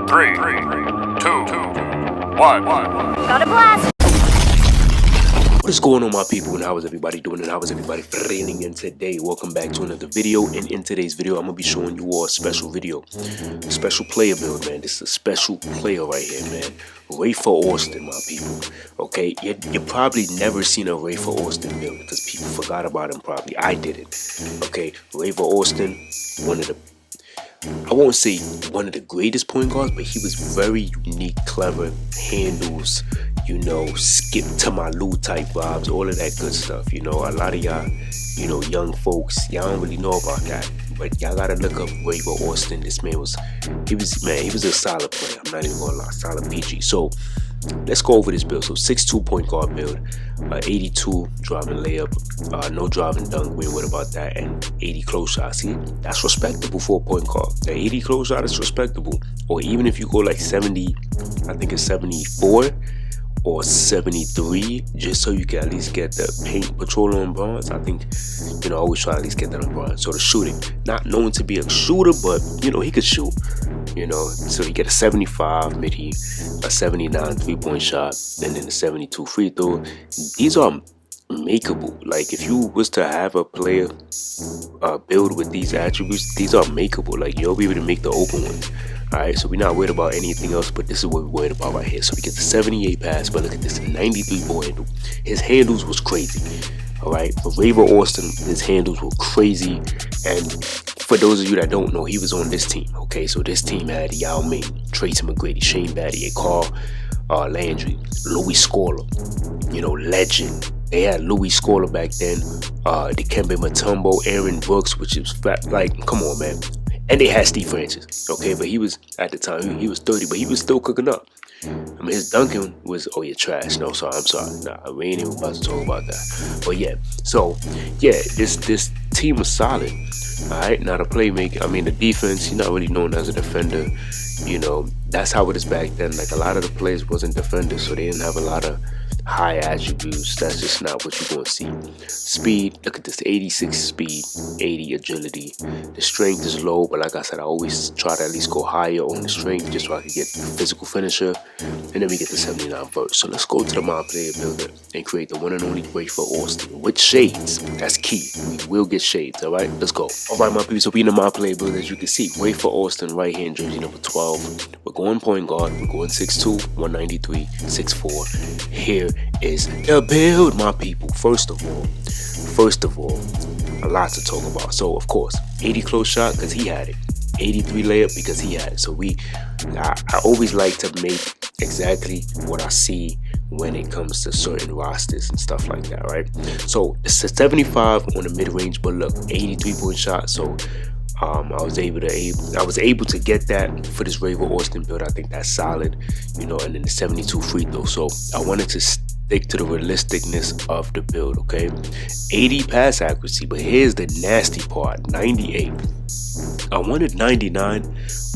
3, 2, 1. Got a blast! What is going on, my people, and how is everybody doing, and how is everybody feeling? And today, welcome back to another video. And in today's video, I'm gonna be showing you all a special video, a special player build, man. This is a special player right here, man. Rafer Alston, my people. Okay, you probably never seen a Rafer Alston build because people forgot about him. Probably I didn't. Okay, Rafer Alston, one of the, I won't say one of the greatest point guards, but he was very unique, clever, handles, you know, skip to my Lou type vibes, all of that good stuff. You know, a lot of y'all, you know, young folks, y'all don't really know about that, but y'all gotta look up Rafer Alston. This man was, he was a solid player. I'm not even gonna lie, solid PG. So let's go over this build. So 6'2" point guard build, 82 driving layup, no driving dunk, we ain't worried about that, and 80 close shot. See, that's respectable for a point guard. The 80 close shot is respectable. Or even if you go like 70, I think it's 74 or 73, just so you can at least get the paint patrol on bronze. I think, you know, I always try to at least get that on bronze. So the shooting, not known to be a shooter, but you know, he could shoot, you know. So you get a 75 midi, a 79 3-point shot, and then a 72 free throw. These are makeable. Like if you was to have a player build with these attributes, these are makeable. Like you'll be able to make the open ones. Alright, so we're not worried about anything else, but this is what we're worried about right here. So we get the 78 pass, but look at this, 93 ball handle. His handles was crazy. Alright, for Rafer Alston, his handles were crazy. And for those of you that don't know, he was on this team. Okay, so this team had Yao Ming, Tracy McGrady, Shane Battier, Carl Landry, Louis Scola, you know, legend. They had Louis Scola back then, Dikembe Mutombo, Aaron Brooks, which is like, come on, man. And they had Steve Francis, okay, but he was, at the time, he was 30, but he was still cooking up. I mean, his dunking was, oh, you're trash. No, sorry, I'm sorry. Nah, we ain't even about to talk about that. But yeah, so, yeah, this team was solid, all right? Now the playmaking, I mean, the defense, he's not really known as a defender. You know, that's how it is back then. Like, a lot of the players wasn't defenders, so they didn't have a lot of high attributes. That's just not what you're going to see. Speed, look at this, 86 speed, 80 agility. The strength is low, but like I said, I always try to at least go higher on the strength just so I can get the physical finisher. And then we get the 79 first. So let's go to the My Player Builder and create the one and only Rafer Alston with shades. That's key. We will get shades, all right? Let's go. All right, my people, so we in the My Player Builder, as you can see, Rafer Alston, right hand jersey number 12. We're going point guard. We're going 6'2", 193, 6'4". Here is the build, my people. First of all, a lot to talk about. So of course, 80 close shot because he had it, 83 layup because he had it. So I always like to make exactly what I see when it comes to certain rosters and stuff like that, right? So it's a 75 on the mid-range, but look, 83 point shot. So I was able to get that for this Rafer Alston build. I think that's solid, you know. And then the 72 free throw. So I wanted to stick to the realisticness of the build, okay? 80 pass accuracy, but here's the nasty part, 98. I wanted 99,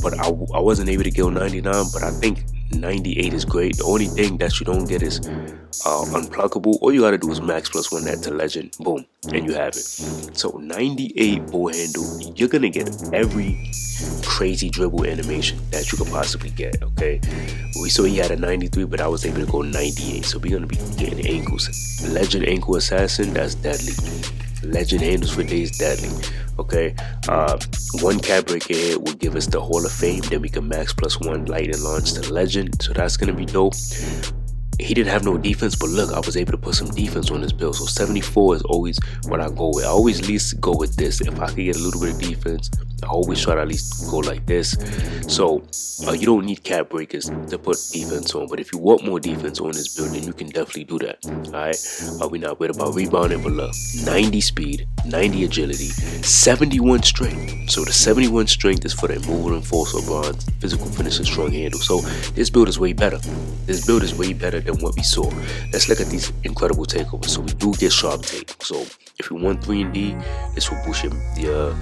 but I wasn't able to go 99, but I think 98 is great. The only thing that you don't get is unpluckable. All you gotta do is max +1 that to legend, boom, and you have it. So 98 ball handle, you're gonna get every crazy dribble animation that you could possibly get, okay? We saw he had a 93, but I was able to go 98, so we're gonna be getting ankles. Legend ankle assassin, that's deadly. Legend handles for days, deadly. Okay, one cap breaker here will give us the Hall of Fame. Then we can max +1 light and launch to legend, so that's gonna be dope. He didn't have no defense, but look, I was able to put some defense on this build. So 74 is always what I go with. I always at least go with this. If I could get a little bit of defense, I always try to at least go like this. So you don't need cap breakers to put defense on, but if you want more defense on this build, then you can definitely do that. Alright, we're not worried about rebounding, but look, 90 speed, 90 agility, 71 strength. So the 71 strength is for the immovable and force of bronze, physical finish and strong handle. So this build is way better. This build is way better than what we saw. Let's look at these incredible takeovers. So we do get sharp take. So if you want 3-and-D, this will push your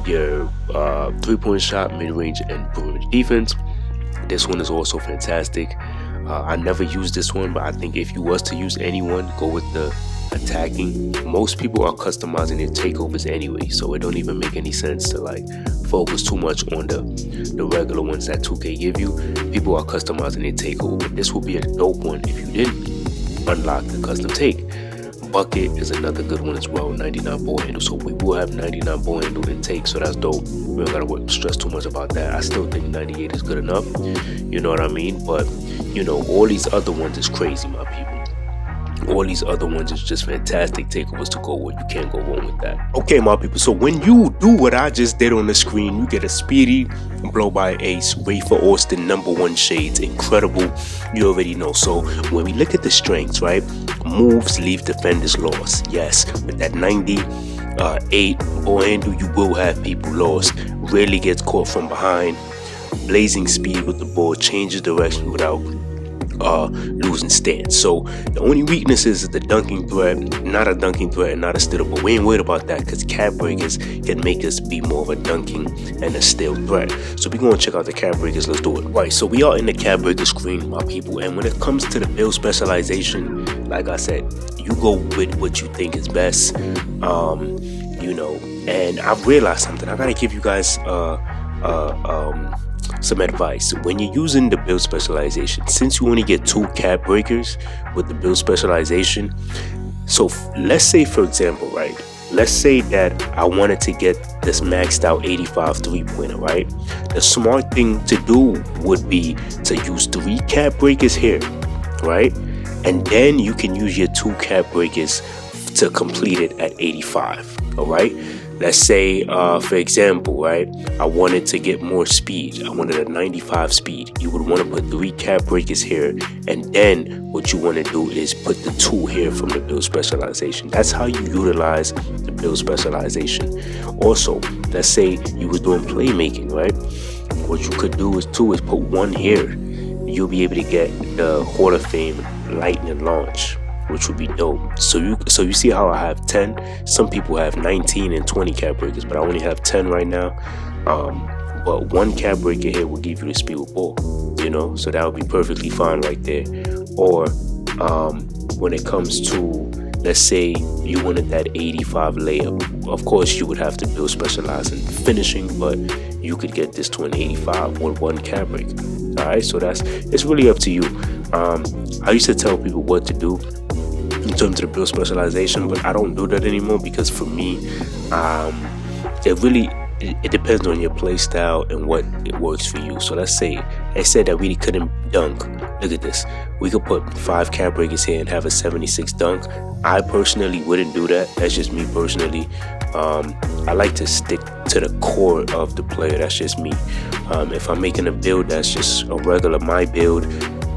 3-point shot, mid-range, and perimeter defense. This one is also fantastic. I never used this one, but I think if you was to use anyone, go with the attacking, most people are customizing their takeovers anyway, so it don't even make any sense to like focus too much on the regular ones that 2K give you. People are customizing their takeover, but this will be a dope one if you didn't unlock the custom take. Bucket is another good one as well, 99 ball handle, so we will have 99 ball handle in take, so that's dope. We don't gotta stress too much about that. I still think 98 is good enough, you know what I mean? But you know, all these other ones is crazy, my people. All these other ones is just fantastic takeovers to go with. You can't go wrong with that. Okay, my people, so when you do what I just did on the screen, you get a Speedy Blow by Ace Rafer Alston #1 shades. Incredible, you already know. So when we look at the strengths, right, moves leave defenders lost. Yes, with that 98 ball handle, you will have people lost. Rarely gets caught from behind. Blazing speed with the ball, changes direction without losing stance. So the only weakness is the dunking threat. Not a dunking threat and not a steal, but we ain't worried about that because cap breakers can make us be more of a dunking and a steal threat. So we're gonna check out the cap breakers. Let's do it. Right, so we are in the cap breaker screen, my people, and when it comes to the build specialization, like I said, you go with what you think is best. You know, and I've realized something. I gotta give you guys some advice. When you're using the build specialization, since you only get 2 cap breakers with the build specialization, so let's say, for example, right, let's say that I wanted to get this maxed out 85 3-pointer, right? The smart thing to do would be to use 3 cap breakers here, right? And then you can use your 2 cap breakers to complete it at 85, all right? Let's say, for example, right, I wanted to get more speed. I wanted a 95 speed. You would want to put 3 cap breakers here, and then what you want to do is put the 2 here from the build specialization. That's how you utilize the build specialization. Also, let's say you were doing playmaking, right? What you could do is put 1 here. You'll be able to get the Hall of Fame lightning launch, which would be dope. So you see how I have 10. Some people have 19 and 20 cap breakers, but I only have 10 right now. But 1 cap breaker here will give you the speed with ball, you know, so that would be perfectly fine right there. Or when it comes to, let's say you wanted that 85 layup, of course you would have to build specialize in finishing, but you could get this to an 85 with 1 cap breaker. All right, so it's really up to you. I used to tell people what to do in terms of the build specialization, but I don't do that anymore because for me, it depends on your play style and what it works for you. So let's say I said that we couldn't dunk. Look at this. We could put 5 cap breakers here and have a 76 dunk. I personally wouldn't do that. That's just me personally. I like to stick to the core of the player. That's just me. If I'm making a build that's just a regular my build,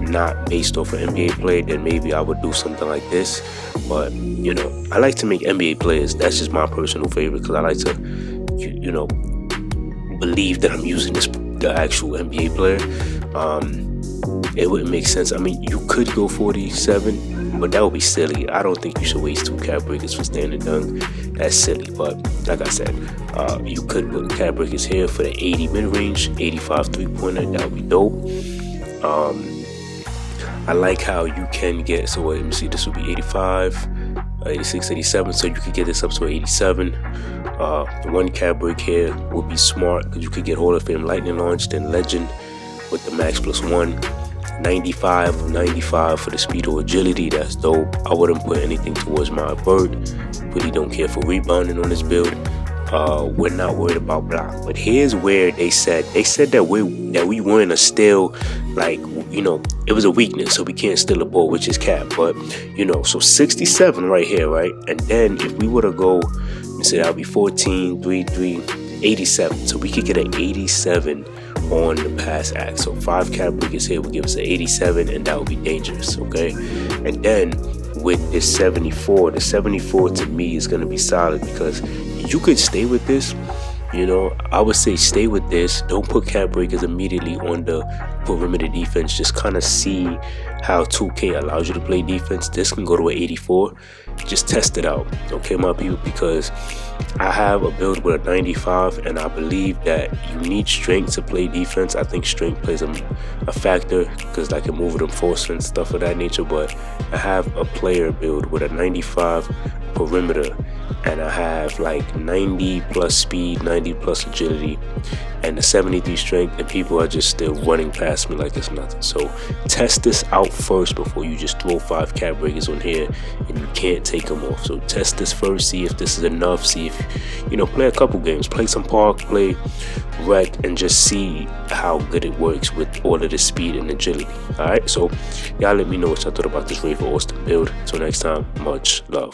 not based off an NBA player, then maybe I would do something like this. But you know, I like to make NBA players. That's just my personal favorite because I like to, you know, believe that I'm using the actual NBA player. It wouldn't make sense. I mean, you could go 47, but that would be silly. I don't think you should waste 2 cap breakers for standing dunk. That's silly. But like I said, you could put cap breakers here for the 80 mid-range, 85 3-pointer. That would be dope. I like how you can get, so let me see, this would be 85, 86, 87, so you could get this up to 87. 1 cap break here would be smart because you could get Hall of Fame lightning launch, then legend with the max +1. 95 for the speed or agility. That's dope. I wouldn't put anything towards my vert. Really don't care for rebounding on this build. We're not worried about block. But here's where they said that we weren't a steal, like, you know, it was a weakness, so we can't steal a ball, which is cap. But you know, so 67 right here, right? And then if we were to go, let me say that would be 14, 3, 3, 87. So we could get an 87 on the pass act. So 5 cap breakers here would give us an 87, and that would be dangerous, okay? And then with this 74, the 74 to me is going to be solid because you could stay with this You know, I would say stay with this. Don't put cap breakers immediately on the perimeter defense. Just kind of see how 2K allows you to play defense. This can go to an 84. Just test it out, okay, my people, because I have a build with a 95, and I believe that you need strength to play defense. I think strength plays a factor because I can move with enforcement and stuff of that nature, but I have a player build with a 95 perimeter, and I have like 90 plus speed, 90 plus agility, and the 73 strength, and people are just still running past me like it's nothing. So test this out first before you just throw 5 cap breakers on here and you can't take them off. So test this first, see if this is enough, see if, you know, play a couple games, play some park, play rec, and just see how good it works with all of the speed and agility. All right, so y'all let me know what y'all thought about this Rafer Alston build. Until next time, much love.